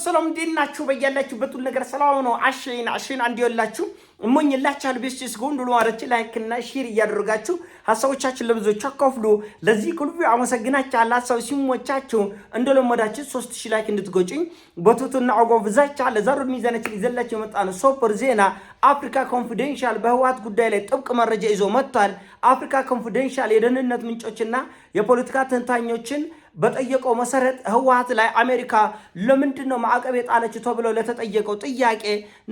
ሰላም ዲናችሁ በያላችሁ በቱል ነገር ሰላም ነው። አሽን አንዲዮላችሁ እሞኝላችኋለሁ። ቤስቲስ ጎንዱሉ ማረች ላይክ እና ሼር እያደረጋችሁ ሐሳቦቻችሁን ለብዙዎች አካፍሉ። ለዚህ ሁሉ አመሰግናችኋለሁ። ሐሳብ ሲሞቻችሁ እንደለመዳችሁ 3000 ላይክ እንድትጎጩኝ በቱቱና አጎብዛችኋለሁ። ዛሬ ሚዛናችን ይዘላችሁ የመጣ ነው ሱፐር ዜና። አፍሪካ ኮንፊደንሻል በህወሓት ጉዳይ ላይ ጥብቅ መረጃ ይዞ መጥቷል። አፍሪካ ኮንፊደንሻል የደህንነት ምንጮችና የፖለቲካ ተንታኞችን በጠየቀው መሰረት ህወሓት ላይ አሜሪካ ለምንድነው ማዕቀብ የጣለችው ተብሎ ለተጠየቀው ጥያቄ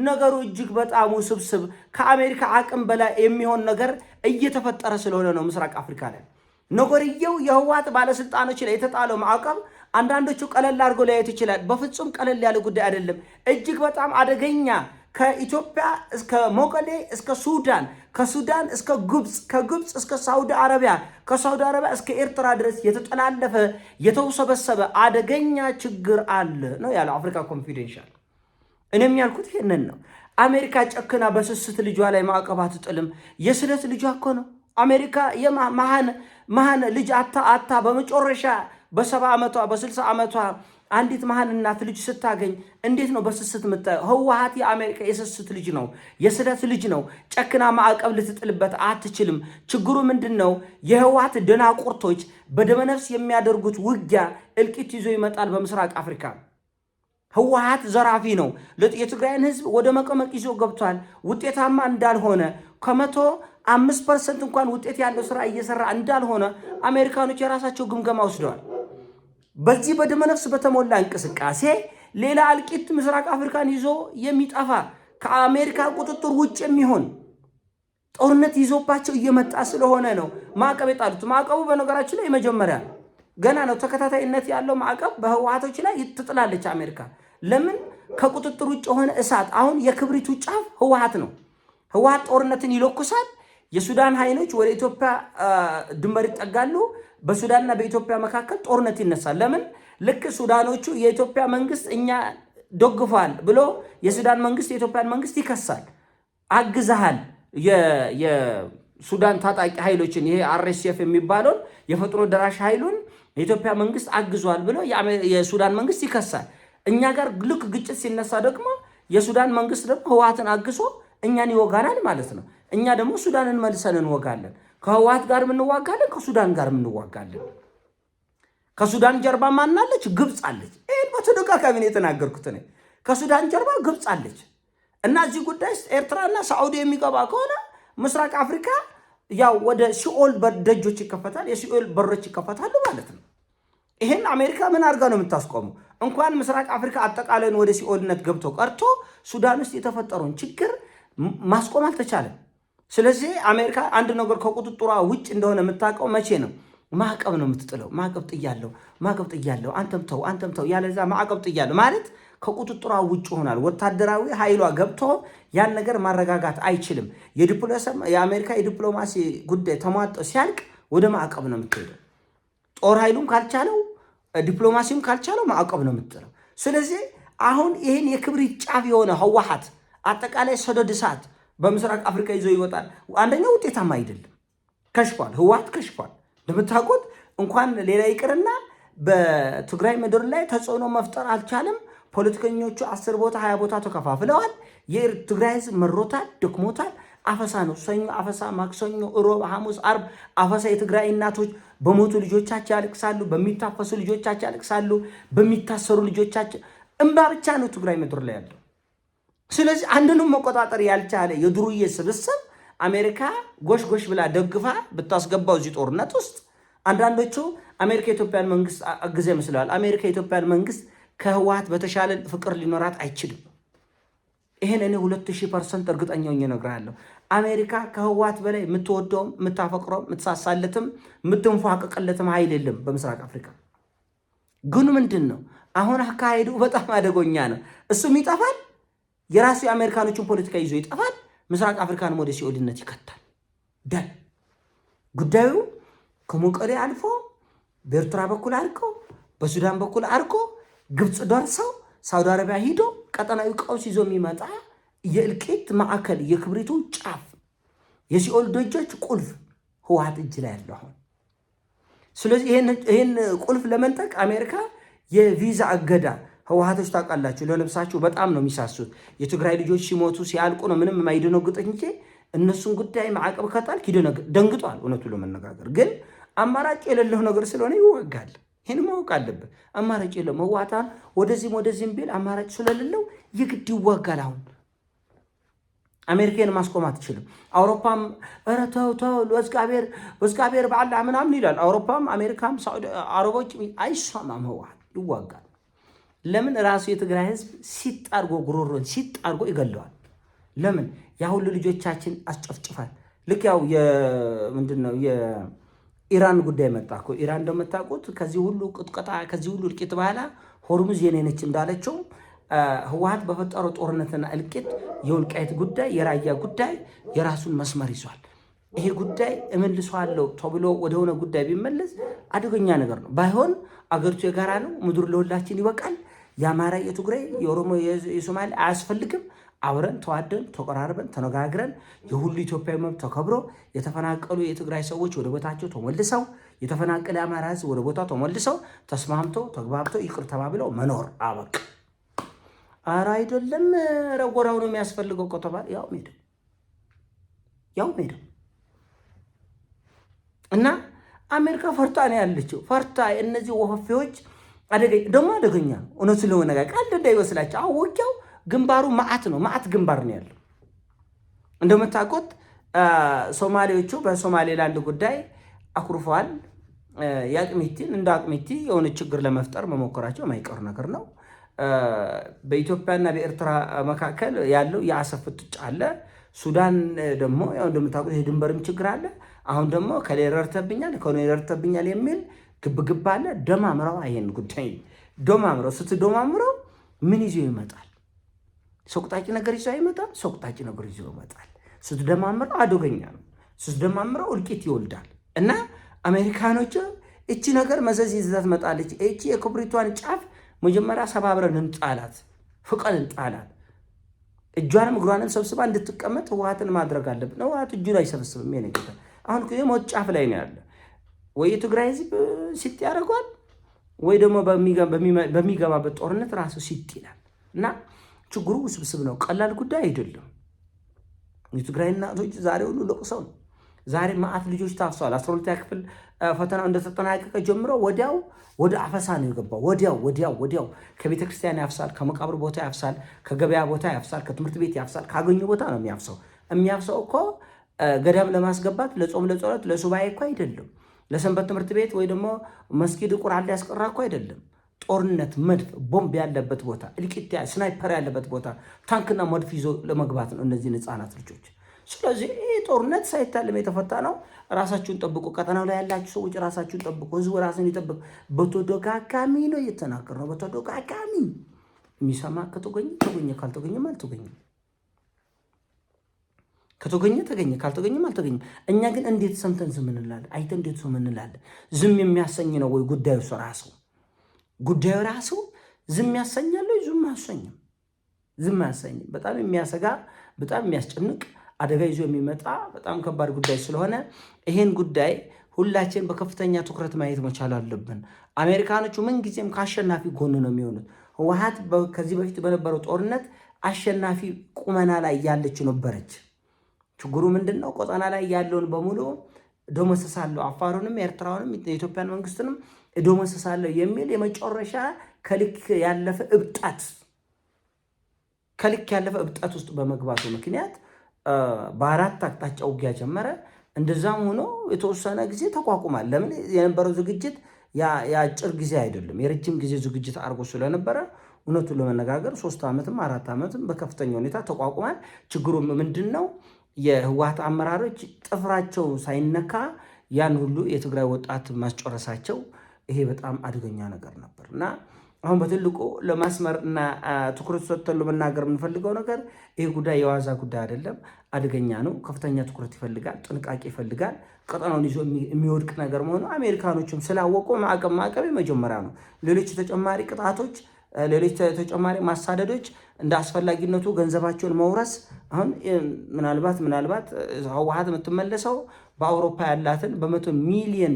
ነገሩ እጅግ በጣም ውስብስብ ከአሜሪካ አቅም በላይ የሚሆን ነገር እየተፈጠረ ስለሆነ ነው። ምስራቅ አፍሪካ ላይ ነገርየው የህወሓት ባለስልጣኖች ላይ የተጣለው ማዕቀብ አንዳንዶቹ ቀለል አድርጎ ሊያዩት ይችላል። በፍጹም ቀለል ያለ ጉዳይ አይደለም። እጅግ በጣም አደገኛ ከኢትዮጵያ እስከ ሞቀሌ እስከ ሱዳን ከሱዳን እስከ ግብጽ ከግብጽ እስከ ሳውዲ አረቢያ ከሳውዲ አረቢያ እስከ ኤርትራ ድረስ የተጠላለፈ የተውሰበሰበ አደገኛ ችግር አለ ነው ያለው አፍሪካ ኮንፊደንሻል። እኔም ያልኩት ይሄንን ነው። አሜሪካ ጨክና በስስት ልጇ ላይ ማዕቀብ አትጥልም። የስለት ልጇ እኮ ነው። አሜሪካ የመሃን ልጅ አታ በመጨረሻ በ70 ዓመቷ በ60 ዓመቷ አንዲት መሃን እናት ልጅ ስታገኝ እንዴት ነው በስስት የምታየው? ህወሓት የአሜሪካ የስስት ልጅ ነው፣ የስለት ልጅ ነው። ጨክና ማዕቀብ ልትጥልበት አትችልም። ችግሩ ምንድነው? የህወሓት ደናቁርቶች በደመነፍስ የሚያደርጉት ውጊያ እልቂት ይዞ ይመጣል። በምስራቅ አፍሪካ ህወሓት ዘራፊ ነው። የትግራይን ህዝብ ወደ መቀመቅ ይዞ ገብቷል። ውጤታማ እንዳልሆነ ከ105% እንኳን ውጤት ያለው ስራ እየሰራ እንዳልሆነ አሜሪካኖች የራሳቸው ግምገማ ወስደዋል። በዚህ በደመነፍስ በተሞላ እንቅስቃሴ ሌላ እልቂት ምስራቅ አፍሪካን ይዞ የሚጠፋ ከአሜሪካ ቁጥጥር ውጭ የሚሆን ጦርነት ይዞባቸው እየመጣ ስለሆነ ነው ማዕቀብ የጣሉት። ማዕቀቡ በነገራችን ላይ የመጀመሪያ ነው፣ ገና ነው። ተከታታይነት ያለው ማዕቀብ በህወሓቶች ላይ ትጥላለች አሜሪካ። ለምን? ከቁጥጥር ውጭ የሆነ እሳት። አሁን የክብሪቱ ጫፍ ህወሓት ነው። ህወሓት ጦርነትን ይለኩሳል። የሱዳን ኃይሎች ወደ ኢትዮጵያ ድንበር ይጠጋሉ። በሱዳንና በኢትዮጵያ መካከል ጦርነት ይነሳል። ለምን? ልክ ሱዳኖቹ የኢትዮጵያ መንግስት እኛ ደግፏል ብሎ የሱዳን መንግስት የኢትዮጵያን መንግስት ይከሳል። አግዛሃል የሱዳን ታጣቂ ኃይሎችን ይሄ አርኤስኤፍ የሚባለውን የፈጥኖ ደራሽ ኃይሉን የኢትዮጵያ መንግስት አግዟል ብሎ የሱዳን መንግስት ይከሳል። እኛ ጋር ልክ ግጭት ሲነሳ ደግሞ የሱዳን መንግስት ደግሞ ህወሓትን አግሶ እኛን ይወጋናል ማለት ነው። እኛ ደግሞ ሱዳንን መልሰን እንወጋለን። ከህወሓት ጋር እንዋጋለን፣ ከሱዳን ጋር እንዋጋለን። ከሱዳን ጀርባ ማናለች? ግብጽ አለች። ይሄን በተደጋጋሚ ነው የተናገርኩት እኔ። ከሱዳን ጀርባ ግብጽ አለች እና እዚህ ጉዳይ ኤርትራና ሳዑዲ የሚገባ ከሆነ ምስራቅ አፍሪካ ያው ወደ ሲኦል ደጆች ይከፈታል፣ የሲኦል በሮች ይከፈታሉ ማለት ነው። ይሄን አሜሪካ ምን አድርጋ ነው የምታስቆመው? እንኳን ምስራቅ አፍሪካ አጠቃላይን ወደ ሲኦልነት ገብቶ ቀርቶ ሱዳን ውስጥ የተፈጠረውን ችግር ማስቆም አልተቻለም። ስለዚህ አሜሪካ አንድ ነገር ከቁጥጥሯ ውጭ እንደሆነ የምታውቀው መቼ ነው? ማዕቀብ ነው የምትጥለው። ማዕቀብ ጥያለሁ፣ አንተም ተው ያለዛ ማዕቀብ ጥያለሁ ማለት ከቁጥጥሯ ውጭ ሆናል። ወታደራዊ ኃይሏ ገብቶ ያን ነገር ማረጋጋት አይችልም። የአሜሪካ የዲፕሎማሲ ጉዳይ ተሟጦ ሲያልቅ ወደ ማዕቀብ ነው የምትሄደው። ጦር ኃይሉም ካልቻለው ዲፕሎማሲውም ካልቻለው ማዕቀብ ነው የምትጥለው። ስለዚህ አሁን ይህን የክብሪት ጫፍ የሆነ ህወሓት አጠቃላይ ሰደድ እሳት በምስራቅ አፍሪካ ይዞ ይወጣል። አንደኛው ውጤታማ አይደለም፣ ከሽፏል። ህወሓት ከሽፏል። እንደምታውቁት እንኳን ሌላ ይቅርና በትግራይ ምድር ላይ ተጽዕኖ መፍጠር አልቻለም። ፖለቲከኞቹ 10 ቦታ 20 ቦታ ተከፋፍለዋል። የትግራይ ህዝብ መሮታል፣ ደክሞታል። አፈሳ ነው። ሰኞ አፈሳ፣ ማክሰኞ፣ ሮብ፣ ሐሙስ፣ አርብ አፈሳ። የትግራይ እናቶች በሞቱ ልጆቻቸው ያለቅሳሉ፣ በሚታፈሱ ልጆቻቸው ያለቅሳሉ፣ በሚታሰሩ ልጆቻቸው እንባ ብቻ ነው ትግራይ ምድር ላይ ያለው። ስለዚህ አንድንም መቆጣጠር ያልቻለ የዱርዬ ስብስብ አሜሪካ ጎሽ ብላ ደግፋ ብታስገባው እዚህ ጦርነት ውስጥ አንዳንዶቹ አሜሪካ የኢትዮጵያን መንግስት አግዘ ይመስለዋል። አሜሪካ የኢትዮጵያን መንግስት ከህወሓት በተሻለ ፍቅር ሊኖራት አይችልም። ይሄን እኔ 2000% እርግጠኛ ሆኜ እነግርሃለሁ። አሜሪካ ከህወሓት በላይ የምትወደውም የምታፈቅረውም የምትሳሳለትም የምትንፏቀቅለትም ኃይል የለም በምስራቅ አፍሪካ። ግን ምንድን ነው አሁን አካሄዱ በጣም አደገኛ ነው። እሱም ይጠፋል፣ የራሱ የአሜሪካኖችን ፖለቲካ ይዞ ይጠፋል፣ ምስራቅ አፍሪካንም ወደ ሲኦልነት ይከታል። ደን ጉዳዩ ከሞቀሌ አልፎ በኤርትራ በኩል አድርጎ በሱዳን በኩል አድርጎ ግብጽ ደርሰው ሳውዲ አረቢያ ሂዶ ቀጠናዊ ቀውስ ይዞ የሚመጣ የእልቂት ማዕከል የክብሪቱ ጫፍ የሲኦል ደጆች ቁልፍ ህወሓት እጅ ላይ ያለው አሁን። ስለዚህ ይሄን ቁልፍ ለመንጠቅ አሜሪካ የቪዛ እገዳ ህወሓቶች ታውቃላችሁ፣ ለልብሳችሁ በጣም ነው የሚሳሱት። የትግራይ ልጆች ሲሞቱ ሲያልቁ ነው ምንም የማይደነግጥ እንጂ እነሱን ጉዳይ ማዕቀብ ከጣልክ ደንግጧል። እውነቱ ለመነጋገር ግን አማራጭ የሌለው ነገር ስለሆነ ይወጋል። ይህን ማወቅ አለብን። አማራጭ የለም። ህወሓት ወደዚህም ቢል አማራጭ ስለሌለው የግድ ይዋጋል። አሁን አሜሪካን ማስቆም አትችልም። አውሮፓም ኧረ ተው ወዝጋቤር በዓላ ምናምን ይላል። አውሮፓም አሜሪካም አረቦች አይሰማም። ህወሓት ይዋጋል። ለምን? ራሱ የትግራይ ህዝብ ሲጣርጎ ጉሮሮን ሲጣርጎ ይገለዋል። ለምን? ያ ሁሉ ልጆቻችን አስጨፍጭፋል። ልክ ያው ምንድነው የኢራን ጉዳይ መጣ እኮ። ኢራን እንደምታውቁት ከዚህ ሁሉ ቅጥቀጣ ከዚህ ሁሉ እልቂት በኋላ ሆርሙዝ የኔ ነች እንዳለችው ህወሓት በፈጠረው ጦርነትና እልቂት የወልቃይት ጉዳይ የራያ ጉዳይ የራሱን መስመር ይዟል። ይሄ ጉዳይ እመልሰዋለሁ ተብሎ ወደሆነ ጉዳይ ቢመለስ አደገኛ ነገር ነው። ባይሆን አገሪቱ የጋራ ነው። ምድሩ ለሁላችን ይበቃል። የአማራ፣ የትግራይ፣ የኦሮሞ፣ የሶማሌ አያስፈልግም። አብረን ተዋደን ተቆራርበን ተነጋግረን የሁሉ ኢትዮጵያዊ መብት ተከብሮ የተፈናቀሉ የትግራይ ሰዎች ወደ ቦታቸው ተመልሰው የተፈናቀለ የአማራ ህዝብ ወደ ቦታው ተመልሰው ተስማምተው ተግባብተው ይቅር ተባብለው መኖር አበቃ። ኧረ አይደለም ረጎራው ነው የሚያስፈልገው ከተባለ ያው ሜዳው እና አሜሪካ ፈርታ ነው ያለችው። ፈርታ እነዚህ ወፈፊዎች አደገኛ ነው። እውነቱ ለመነጋገር ቀልድ እንዳይመስላችሁ። አሁን ውጊያው ግንባሩ ማዕት ግንባር ነው ያለው። እንደምታውቁት ሶማሌዎቹ በሶማሌላንድ ጉዳይ አኩርፈዋል። የአቅሚቲን እንደ አቅሚቲ የሆነ ችግር ለመፍጠር መሞከራቸው የማይቀር ነገር ነው። በኢትዮጵያና በኤርትራ መካከል ያለው የአሰብ ፍጥጫ አለ። ሱዳን ደግሞ ያው እንደምታውቁት የድንበርም ችግር አለ። አሁን ደግሞ ከሌ ረድተብኛል የሚል ግብግብ አለ። ደማምረው ይሄን ጉዳይ ስትደማምረው ምን ይዞ ይመጣል? ሰቁጣጭ ነገር ይዞ አይመጣም። ሰቁጣጭ ነገር ይዞ ይመጣል። ስትደማምረው አደገኛ ነው። ስትደማምረው እልቂት ይወልዳል። እና አሜሪካኖች እቺ ነገር መዘዝ ይዛ ትመጣለች። እቺ የክብሪቷን ጫፍ መጀመሪያ ሰባብረን እንጣላት፣ ፍቀን እንጣላት። እጇንም እግሯንም ሰብስባ እንድትቀመጥ ህወሓትን ማድረግ አለብን። ህወሓት እጁን አይሰበስብም። የነገር አሁን የሞት ጫፍ ላይ ነው ያለ። ወይ የትግራይ ህዝብ ሲጥ ያደርገዋል፣ ወይ ደግሞ በሚገባበት ጦርነት ራሱ ሲጥ ይላል። እና ችግሩ ውስብስብ ነው። ቀላል ጉዳይ አይደለም። የትግራይ እናቶች ዛሬ ሁሉ ለቅሰው ነው። ዛሬ ማአት ልጆች ታፍሰዋል። 12ኛ ክፍል ፈተናው እንደተጠናቀቀ ጀምሮ ወዲያው ወደ አፈሳ ነው የገባው። ወዲያው ከቤተ ክርስቲያን ያፍሳል፣ ከመቃብር ቦታ ያፍሳል፣ ከገበያ ቦታ ያፍሳል፣ ከትምህርት ቤት ያፍሳል። ካገኘ ቦታ ነው የሚያፍሰው እኮ ገዳም ለማስገባት ለጾም፣ ለጸሎት፣ ለሱባኤ እኮ አይደለም። ለሰንበት ትምህርት ቤት ወይ ደግሞ መስጊድ ቁርአን ሊያስቀራ እኮ አይደለም። ጦርነት፣ መድፍ፣ ቦምብ ያለበት ቦታ፣ እልቂት፣ ስናይፐር ያለበት ቦታ ታንክና መድፍ ይዞ ለመግባት ነው እነዚህን ህፃናት ልጆች። ስለዚህ ይህ ጦርነት ሳይታለም የተፈታ ነው። ራሳችሁን ጠብቁ። ቀጠናው ላይ ያላችሁ ሰዎች ራሳችሁን ጠብቁ። ህዝቡ ራስን ይጠብቅ። በተደጋጋሚ ነው እየተናገር ነው። በተደጋጋሚ የሚሰማ ከተገኘ ተገኘ፣ ካልተገኘም አልተገኘም። ከተገኘ ተገኘ፣ ካልተገኘም አልተገኘም። እኛ ግን እንዴት ሰምተን ዝም እንላለን? አይተን እንዴት ዝም እንላለን? ዝም የሚያሰኝ ነው ወይ ጉዳዩ? ጉዳዩ ራሱ ዝም ያሰኛል ወይ? ዝም አያሰኝም። በጣም የሚያሰጋ በጣም የሚያስጨንቅ አደጋ ይዞ የሚመጣ በጣም ከባድ ጉዳይ ስለሆነ ይሄን ጉዳይ ሁላችን በከፍተኛ ትኩረት ማየት መቻል አለብን። አሜሪካኖቹ ምንጊዜም ከአሸናፊ ጎን ነው የሚሆኑት። ህወሓት ከዚህ በፊት በነበረው ጦርነት አሸናፊ ቁመና ላይ ያለች ነበረች። ችግሩ ምንድን ነው? ቆጠና ላይ ያለውን በሙሉ ደመሰሳለሁ፣ አፋሩንም ኤርትራውንም የኢትዮጵያን መንግስትንም ደመሰሳለሁ የሚል የመጨረሻ ከልክ ያለፈ እብጠት ውስጥ በመግባቱ ምክንያት በአራት አቅጣጫ ውጊያ ጀመረ። እንደዛም ሆኖ የተወሰነ ጊዜ ተቋቁሟል። ለምን? የነበረው ዝግጅት የአጭር ጊዜ አይደለም፣ የረጅም ጊዜ ዝግጅት አድርጎ ስለነበረ እውነቱን ለመነጋገር 3 ዓመትም 4 ዓመትም በከፍተኛ ሁኔታ ተቋቁሟል። ችግሩ ምንድን ነው? የህወሓት አመራሮች ጥፍራቸው ሳይነካ ያን ሁሉ የትግራይ ወጣት ማስጨረሳቸው፣ ይሄ በጣም አደገኛ ነገር ነበር እና አሁን በትልቁ ለማስመር እና ትኩረት ሰጥተን ለመናገር የምንፈልገው ነገር ይሄ ጉዳይ የዋዛ ጉዳይ አይደለም፣ አደገኛ ነው። ከፍተኛ ትኩረት ይፈልጋል፣ ጥንቃቄ ይፈልጋል። ቀጠናውን ይዞ የሚወድቅ ነገር መሆኑ አሜሪካኖችም ስላወቁ ማዕቀብ የመጀመሪያ ነው። ሌሎች ተጨማሪ ቅጣቶች፣ ሌሎች ተጨማሪ ማሳደዶች እንደ አስፈላጊነቱ ገንዘባቸውን መውረስ። አሁን ምናልባት ህወሓት የምትመለሰው በአውሮፓ ያላትን $100 ሚሊዮን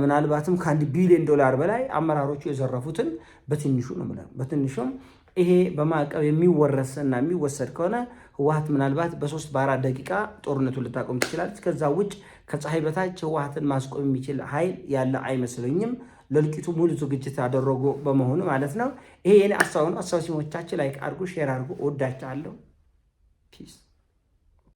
ምናልባትም ከ1 ቢሊዮን ዶላር በላይ አመራሮቹ የዘረፉትን በትንሹ ነው ማለት በትንሹም ይሄ በማዕቀብ የሚወረስ እና የሚወሰድ ከሆነ ህወሓት ምናልባት በ3-4 ደቂቃ ጦርነቱን ልታቆም ትችላለች። ከዛ ውጭ ከፀሐይ በታች ህወሓትን ማስቆም የሚችል ኃይል ያለ አይመስለኝም። ለልቂቱ ሙሉ ዝግጅት ያደረጉ በመሆኑ ማለት ነው። ይሄ የኔ ሀሳብ ነው። ሀሳብ ሲሞቻችን ላይክ አድርጉ፣ ሼር አድርጉ። እወዳችኋለሁ። ፒስ